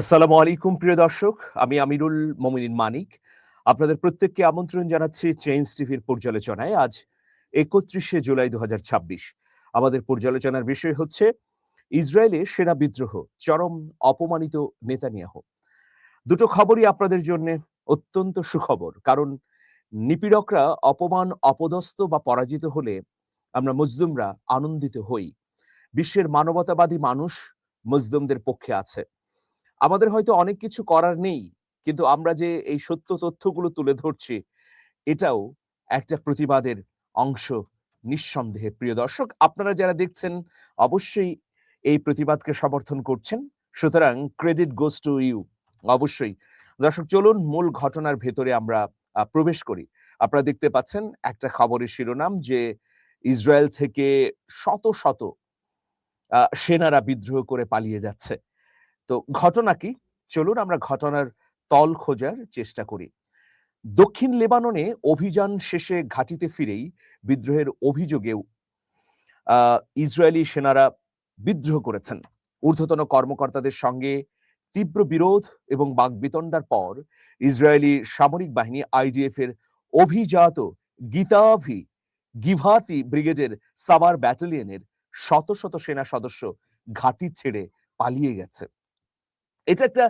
আসসালামু আলাইকুম প্রিয় দর্শক, আমি আমিরুল মোমিনিন মানিক। আপনাদের প্রত্যেককে আমন্ত্রণ জানাচ্ছি চেঞ্জ টিভির পর্যালোচনায়। আজ ৩১শে জুলাই ২০২৬। আমাদের পর্যালোচনার বিষয় হচ্ছে ইসরায়েলে সেনা বিদ্রোহ, চরম অপমানিত নেতানিয়াহু। দুটো খবরই আপনাদের জন্যে অত্যন্ত সুখবর। কারণ নিপীড়করা অপমান, অপদস্থ বা পরাজিত হলে আমরা মুসলিমরা আনন্দিত হই। বিশ্বের মানবতাবাদী মানুষ মুসলিমদের পক্ষে আছে। আমাদের হয়তো অনেক কিছু করার নেই, কিন্তু আমরা যে এই সত্য তথ্যগুলো তুলে ধরছি, এটাও একটা প্রতিবাদের অংশ নিঃসন্দেহে। প্রিয় দর্শক, আপনারা যারা দেখছেন অবশ্যই এই প্রতিবাদকে সমর্থন করছেন। সুতরাং ক্রেডিট গোস টু ইউ। অবশ্যই। দর্শক, চলুন মূল ঘটনার ভেতরে আমরা প্রবেশ করি। আপনারা দেখতে পাচ্ছেন একটা খবরের শিরোনাম যে ইসরায়েল থেকে শত শত সেনারা বিদ্রোহ করে পালিয়ে যাচ্ছে। তো ঘটনা কি? চলুন আমরা ঘটনার তল খোঁজার চেষ্টা করি। দক্ষিণ লেবাননে অভিযান শেষে ঘাঁটিতে ফিরেই বিদ্রোহের অভিযোগেও ইসরায়েলি সেনারা বিদ্রোহ করেছেন। ঊর্ধ্বতন কর্মকর্তাদের সঙ্গে তীব্র বিরোধ এবং বাকবিতণ্ডার পর ইসরায়েলি সামরিক বাহিনী আইডিএফ এর অভিজাত গিভাতি ব্রিগেডের সাবার ব্যাটালিয়নের শত শত সেনা সদস্য ঘাঁটি ছেড়ে পালিয়ে গেছে। এটা একটা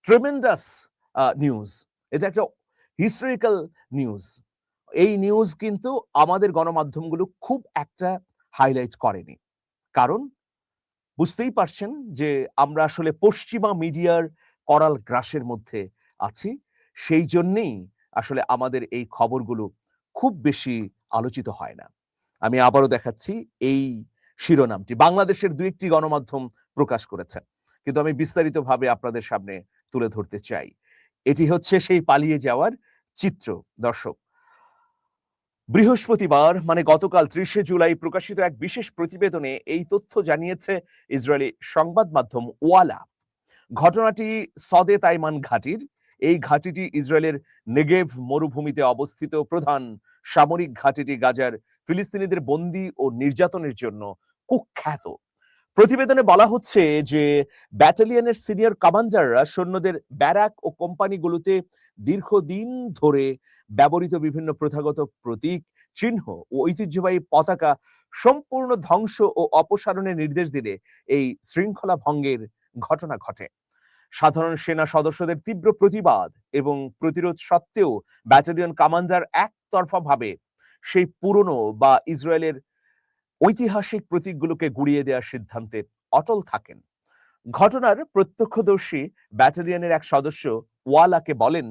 ট্রেমেন্ডাস নিউজ। এটা একটা হিস্টোরিক্যাল নিউজ। এই নিউজ কিন্তু আমাদের গণমাধ্যমগুলো খুব একটা হাইলাইট করেনি। কারণ বুঝতেই পারছেন যে আমরা আসলে পশ্চিমা মিডিয়ার করাল গ্রাসের মধ্যে আছি। সেই জন্যেই আসলে আমাদের এই খবরগুলো খুব বেশি আলোচিত হয় না। আমি আবারও দেখাচ্ছি এই শিরোনামটি বাংলাদেশের ২-১ টি গণমাধ্যম প্রকাশ করেছে। কিন্তু আমি বিস্তারিতভাবে আপনাদের সামনে তুলে ধরতে চাই। এটি হচ্ছে সেই পালিয়ে যাওয়ার চিত্র। দর্শক, বৃহস্পতিবার মানে গতকাল ৩০শে জুলাই প্রকাশিত এক বিশেষ প্রতিবেদনে এই তথ্য জানিয়েছে ইসরায়েলি সংবাদ মাধ্যম ওয়ালা। ঘটনাটি সদে তাইমান ঘাটির। এই ঘাটিটি ইসরায়েলের নেগেভ মরুভূমিতে অবস্থিত প্রধান সামরিক ঘাটিটি গাজার ফিলিস্তিনিদের বন্দী ও নির্যাতনের জন্য কুখ্যাত। প্রতিবেদনে বলা হচ্ছে যে ব্যাটালিয়নের সিনিয়র কমান্ডাররা সৈন্যদের ব্যারাক ও কোম্পানিগুলোতে দীর্ঘদিন ধরে ব্যবহৃত বিভিন্ন প্রথাগত প্রতীক, চিহ্ন ও ঐতিহ্যবাহী পতাকা সম্পূর্ণ ধ্বংস ও অপসারণের নির্দেশ দিলে এই শৃঙ্খলা ভঙ্গের ঘটনা ঘটে। সাধারণ সেনা সদস্যদের তীব্র প্রতিবাদ এবং প্রতিরোধ সত্ত্বেও ব্যাটালিয়ন কমান্ডার একতরফাভাবে সেই পুরনো বা ইসরায়েলের ঐতিহাসিক প্রতীকগুলোকে গুড়িয়ে দেওয়ার সিদ্ধান্তে অটল থাকেন। ঘটনার প্রত্যক্ষদর্শী ব্যাটালিয়নের এক সদস্য ওয়ালাকে বলেন,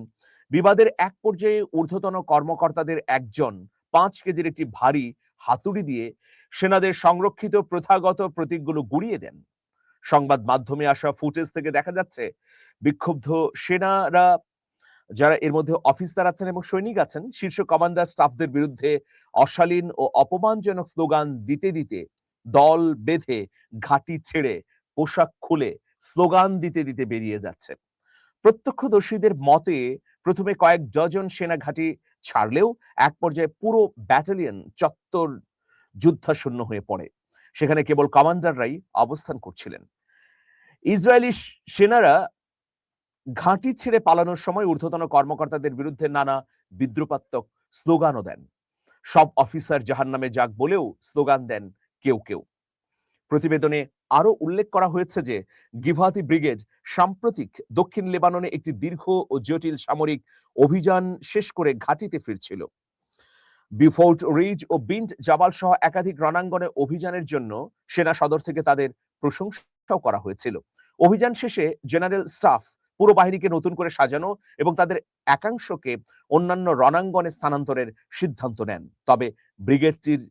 বিবাদের এক পর্যায়ে ঊর্ধ্বতন কর্মকর্তাদের একজন ৫ কেজির একটি ভারী হাতুড়ি দিয়ে সেনাদের সংরক্ষিত প্রথাগত প্রতীকগুলো গুড়িয়ে দেন। সংবাদ মাধ্যমে আসা ফুটেজ থেকে দেখা যাচ্ছে বিক্ষুব্ধ সেনারা, যারা এর মধ্যে অফিসার আছেন এবং সৈনিক আছেন, শীর্ষ কমান্ডার স্টাফদের বিরুদ্ধে অশালীন ও অপমানজনক স্লোগান দিতে দিতে দল বেঁধে ঘাঁটি ছেড়ে পোশাক খুলে স্লোগান দিতে দিতে বেরিয়ে যাচ্ছে। প্রত্যক্ষদর্শীদের মতে প্রথমে কয়েক ডজন সেনা ঘাঁটি ছাড়লেও এক পর্যায়ে পুরো ব্যাটালিয়ন চত্বর যুদ্ধাশূন্য হয়ে পড়ে। সেখানে কেবল কমান্ডাররাই অবস্থান করছিলেন। ইসরায়েলি সেনারা ঘাঁটি ছেড়ে পালানোর সময় ঊর্ধ্বতন কর্মকর্তাদের বিরুদ্ধে নানা বিদ্রুপাত্মক স্লোগানও দেন। সব অফিসার জাহান্নামে যাক বলেও স্লোগান দেন কেউ কেউ। প্রতিবেদনে আরো উল্লেখ করা হয়েছে যে গিভাতি ব্রিগেড সাম্প্রতিক দক্ষিণ লেবাননে একটি দীর্ঘ ও জটিল সামরিক অভিযান শেষ করে ঘাঁটিতে ফিরছিল। বিফোর্ট রিজ ও বিন্ট জাবাল সহ একাধিক রণাঙ্গনে অভিযানের জন্য সেনা সদর থেকে তাদের প্রশংসাও করা হয়েছিল। অভিযান শেষে জেনারেল স্টাফ পুরো বাহিনীকে নতুন করে সাজানো এবং তাদের একাংশকে অন্যান্য রণাঙ্গনে স্থানান্তরের সিদ্ধান্ত নেন। তবে ব্রিগেডটির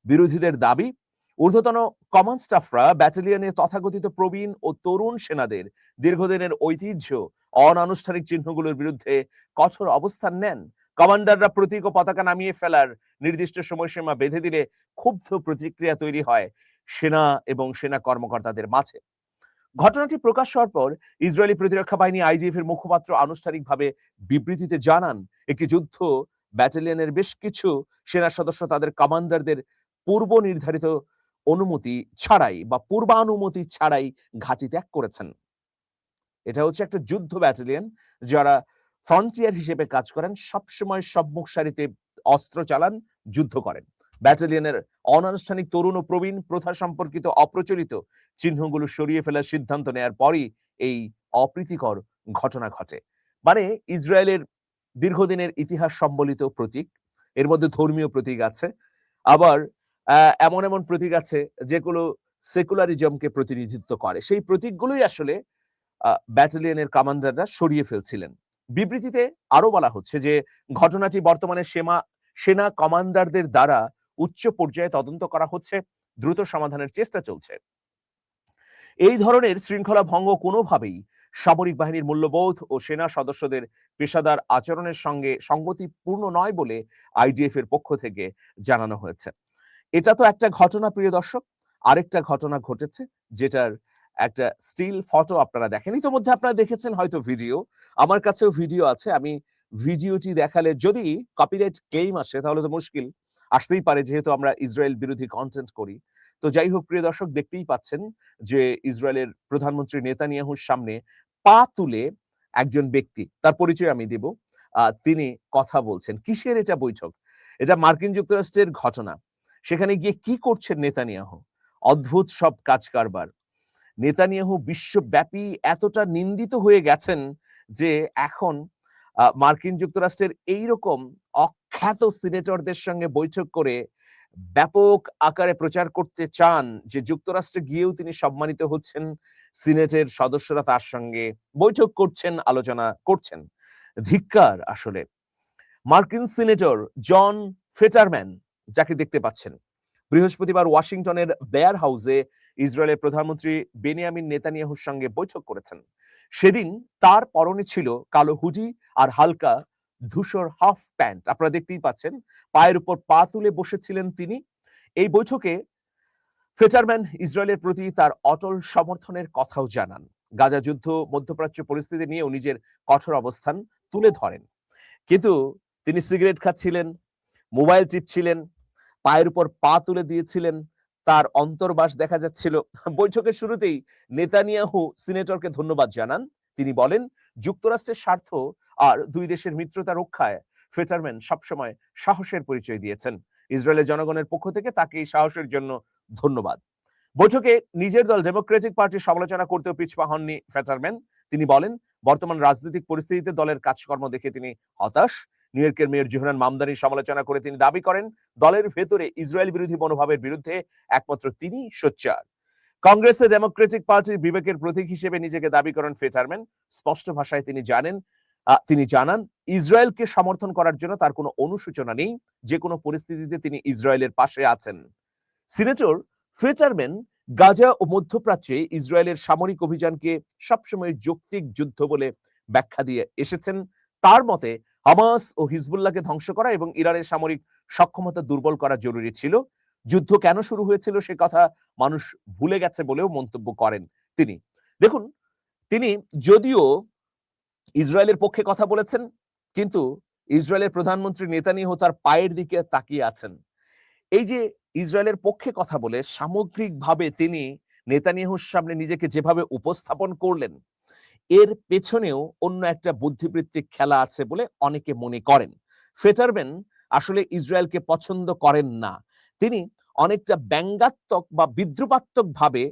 বিরোধীদের দাবি, ঊর্ধ্বতন কমান্ড স্টাফরা ব্যাটালিয়নে তথাকথিত প্রবীণ ও তরুণ সেনাদের দীর্ঘদিনের ঐতিহ্য, অনানুষ্ঠানিক চিহ্নগুলোর বিরুদ্ধে কঠোর অবস্থান নেন। কমান্ডাররা প্রতীক ও পতাকা নামিয়ে ফেলার নির্দিষ্ট সময়সীমা বেঁধে দিলে ক্ষুব্ধ প্রতিক্রিয়া তৈরি হয় সেনা এবং সেনা কর্মকর্তাদের মাঝে। ঘটনাটি প্রকাশ হওয়ার পর ইসরায়েলি প্রতিরক্ষা বাহিনী আইডিএফ এর মুখপাত্র আনুষ্ঠানিকভাবে বিবৃতিতে জানান, একটি যুদ্ধ ব্যাটালিয়নের বেশ কিছু সেনা সদস্য তাদের কমান্ডারদের পূর্ব নির্ধারিত অনুমতি ছাড়াই বা পূর্বানুমতি ছাড়াই ঘাঁটি ত্যাগ করেছেন। এটা হচ্ছে একটা যুদ্ধ ব্যাটালিয়ন, যারা ফ্রন্টিয়ার হিসেবে কাজ করেন, সবসময় সম্মুখ সারিতে অস্ত্র চালান, যুদ্ধ করেন। ব্যাটালিয়নের অনানুষ্ঠানিক তরুণ ও প্রবীণ প্রথা সম্পর্কিত অপ্রচলিত চিহ্নগুলো সরিয়ে ফেলার সিদ্ধান্ত নেয়ার পরই এই অপ্রীতিকর ঘটনা ঘটে। মানে ইসরায়েলের দীর্ঘদিনের ইতিহাস সম্বলিত প্রতীক, এর মধ্যে ধর্মীয় প্রতীক আছে, আবার এমন এমন প্রতীক আছে যেগুলো সেকুলারিজমকে প্রতিনিধিত্ব করে। সেই প্রতীকগুলোই আসলে ব্যাটালিয়নের কমান্ডাররা সরিয়ে ফেলছিলেন। বিবৃতিতে আরো বলা হচ্ছে যে ঘটনাটি বর্তমানে সেনা কমান্ডারদের দ্বারা উচ্চ পর্যায়ে তদন্ত করা হচ্ছে, দ্রুত সমাধানের চেষ্টা চলছে। এই ধরনের শৃঙ্খলা ভঙ্গ কোনোভাবেই সামরিক বাহিনীর মূল্যবোধ ও সেনা সদস্যদের পেশাদার আচরণের সঙ্গে সঙ্গতিপূর্ণ নয় বলে আইডিএফ এর পক্ষ থেকে জানানো হয়েছে। এটা তো একটা ঘটনা, প্রিয় দর্শক। আরেকটা ঘটনা ঘটেছে, যেটার একটা স্টিল ফটো আপনারা দেখেন। ইতোমধ্যে আপনারা দেখেছেন হয়তো ভিডিও, আমার কাছেও ভিডিও আছে। আমি ভিডিওটি দেখালে যদি কপিরাইট ক্লেইম আসে তাহলে তো মুশকিল, আসতেই পারে যেহেতু আমরা ইসরায়েল বিরোধী কন্টেন্ট করি। তো যাই হোক, প্রিয় দর্শক, দেখতেই পাচ্ছেন যে ইসরায়েলের প্রধানমন্ত্রী নেতানিয়াহুর সামনে পা তুলে একজন ব্যক্তি, তার পরিচয় আমি দেব, তিনি কথা বলছেন। কিসের এটা বৈঠক? এটা মার্কিন যুক্তরাষ্ট্রের ঘটনা। সেখানে গিয়ে কি করছেন নেতানিয়াহু? অদ্ভুত সব কাজ কারবার। নেতানিয়াহু বিশ্বব্যাপী এতটা নিন্দিত হয়ে গেছেন যে এখন মার্কিন যুক্তরাষ্ট্রের এইরকম অখ্যাত সিনেটরদের সঙ্গে বৈঠক করে ব্যাপক আকারে প্রচার করতে চান যে যুক্তরাষ্ট্রে গিয়েও তিনি সম্মানিত হচ্ছেন, সিনেটের সদস্যরা তার সঙ্গে বৈঠক করছেন, আলোচনা করছেন। ধিক্কার আসলে। মার্কিন সিনেটর জন ফেটারম্যান, যাকে দেখতে পাচ্ছেন, বৃহস্পতিবার ওয়াশিংটনের বেয়ার হাউসে ইসরায়েলের প্রধানমন্ত্রী বেনিয়ামিন নেতানিয়াহুর সঙ্গে বৈঠক করেছেন। সেদিন তার পরনে ছিল কালো হুডি আর হালকা ধূসর হাফ প্যান্ট। আপনারা দেখতেই পাচ্ছেন, পায়ের উপর পা তুলে বসেছিলেন তিনি। এই বৈঠকে ফেটারম্যান ইসরায়েলের প্রতি তার অটল সমর্থনের কথাও জানান। গাজা যুদ্ধ, মধ্যপ্রাচ্য পরিস্থিতি নিয়েও নিজের কঠোর অবস্থান তুলে ধরেন। কিন্তু তিনি সিগারেট খাচ্ছিলেন, মোবাইল টিপছিলেন, পায়ের উপর পা তুলে দিয়েছিলেন, তার অন্তর্বাস দেখা যাচ্ছিল। বৈঠকের শুরুতেই নেতানিয়াহু সিনেটরকে ধন্যবাদ জানান। তিনি বলেন, যুক্তরাষ্ট্রের স্বার্থ আর দুই দেশের মিত্রতা রক্ষায় ফেটারম্যান সবসময় সাহসের পরিচয় দিয়েছেন। ইসরায়েলের জনগণের পক্ষ থেকে তাকে এই সাহসের জন্য ধন্যবাদ। বৈঠকে নিজের দল ডেমোক্রেটিক পার্টির সমালোচনা করতেও পিছপা হননি ফেটারম্যান। তিনি বলেন, বর্তমান রাজনৈতিক পরিস্থিতিতে দলের কাজকর্ম দেখে তিনি হতাশ। নিউ ইয়র্কের মেয়র জোহরান মামদানির সমালোচনা করে তিনি দাবি করেন, দলের ভেতরে ইসরায়েল বিরোধী মনোভাবের বিরুদ্ধে একমাত্র তিনি সোচ্চার। কংগ্রেসে ডেমোক্রেটিক পার্টির বিবেকের প্রতীক হিসেবে নিজেকে দাবি করেন ফেটারম্যান। স্পষ্ট ভাষায় তিনি জানান, ইসরায়েলকে সমর্থন করার জন্য তার কোনো অনুশোচনা নেই। যে কোনো পরিস্থিতিতে তিনি ইসরায়েলের পাশে আছেন। সিনেটর ফেটারম্যান গাজা ও মধ্যপ্রাচ্যে ইসরায়েলের সামরিক অভিযানকে সবসময় যৌক্তিক যুদ্ধ বলে ব্যাখ্যা দিয়ে এসেছেন। তার মতে হামাস ও হিজবুল্লাহকে ধ্বংস করা এবং ইরানের সামরিক সক্ষমতা দুর্বল করা জরুরি ছিল। যুদ্ধ কেন শুরু হয়েছিল সে কথা মানুষ ভুলে গেছে বলেও মন্তব্য করেন তিনি। দেখুন, তিনি যদিও ইসরায়েলের পক্ষে কথা বলেছেন, কিন্তু ইসরায়েলের প্রধানমন্ত্রী নেতানিয়াহু তার পায়ের দিকে তাকিয়ে আছেন। এই যে ইসরায়েলের পক্ষে কথা বলে সামগ্রিকভাবে তিনি নেতানিয়াহুর সামনে নিজেকে যেভাবে উপস্থাপন করলেন, এর পেছনেও অন্য একটা বুদ্ধিবৃত্তিক খেলা আছে বলে অনেকে মনে করেন। ফেটারম্যান আসলে ইসরায়েলকে পছন্দ করেন না। তিনি অনেকটা ব্যঙ্গাত্মক বা বিদ্রুপাত্মক ভাবে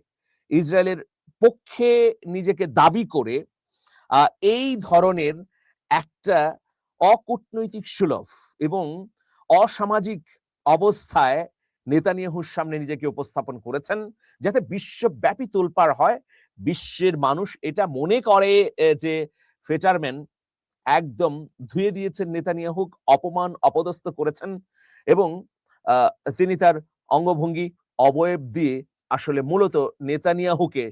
ইসরায়েলের পক্ষে নিজেকে দাবি করে এই ধরনের একটা অকূটনৈতিক সুলভ এবং অসামাজিক অবস্থায় নেতানিয়াহুর সামনে নিজেকে উপস্থাপন করেছেন, যাতে বিশ্বব্যাপী তোলপাড় হয়। বিশ্বের মানুষ এটা মনে করে যে ফেটারম্যান একদম ধুয়ে দিয়েছেন নেতানিয়াহুক, অপমান অপদস্থ করেছেন এবং তিনি তার অঙ্গভঙ্গি, অবয়ব দিয়ে আসলে মূলত নেতানিয়াহুকে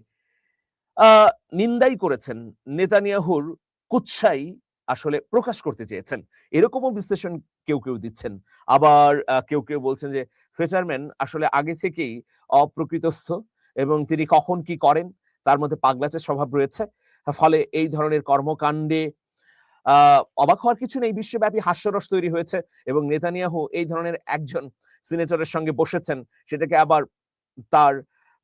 নিন্দাই করেছেন, নেতানিয়াহুর কুৎসাই আসলে প্রকাশ করতে চেয়েছেন। এরকমও বিশ্লেষণ কেউ কেউ দিচ্ছেন। আবার কেউ কেউ বলছেন যে ফেটারম্যান আসলে আগে থেকেই অপ্রকৃতস্থ এবং তিনি কখন কি করেন তার মধ্যে পাগলাচের স্বভাব রয়েছে। ফলে এই ধরনের কর্মকাণ্ডে অবাক হওয়ার কিছু নেই। বিশ্বব্যাপী হাস্যরস তৈরি হয়েছে এবং নেতানিয়াহু এই ধরনের একজন সিনেটরের সঙ্গে বসেছেন, সেটাকে আবার তার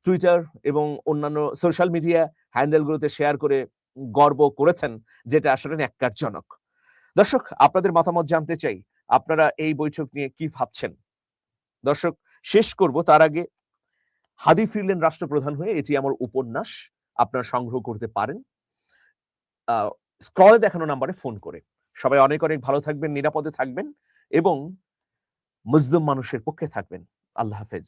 টুইটার এবং অন্যান্য সোশ্যাল মিডিয়া হ্যান্ডেলগুলোতে শেয়ার করে গর্ব করেছেন, যেটা আসলে ন্যাক্কারজনক। দর্শক, আপনাদের মতামত জানতে চাই। আপনারা এই বৈঠক নিয়ে কি ভাবছেন? দর্শক, শেষ করব তার আগে হাদি ফিরলেন রাষ্ট্রপ্রধান হয়ে, এটি আমার উপন্যাস। আপনারা সংগ্রহ করতে পারেন স্ক্রলে দেখানো নাম্বারে ফোন করে। সবাই অনেক, অনেক ভালো থাকবেন, নিরাপদে থাকবেন এবং মজলুম মানুষের পক্ষে থাকবেন। আল্লাহ হাফেজ।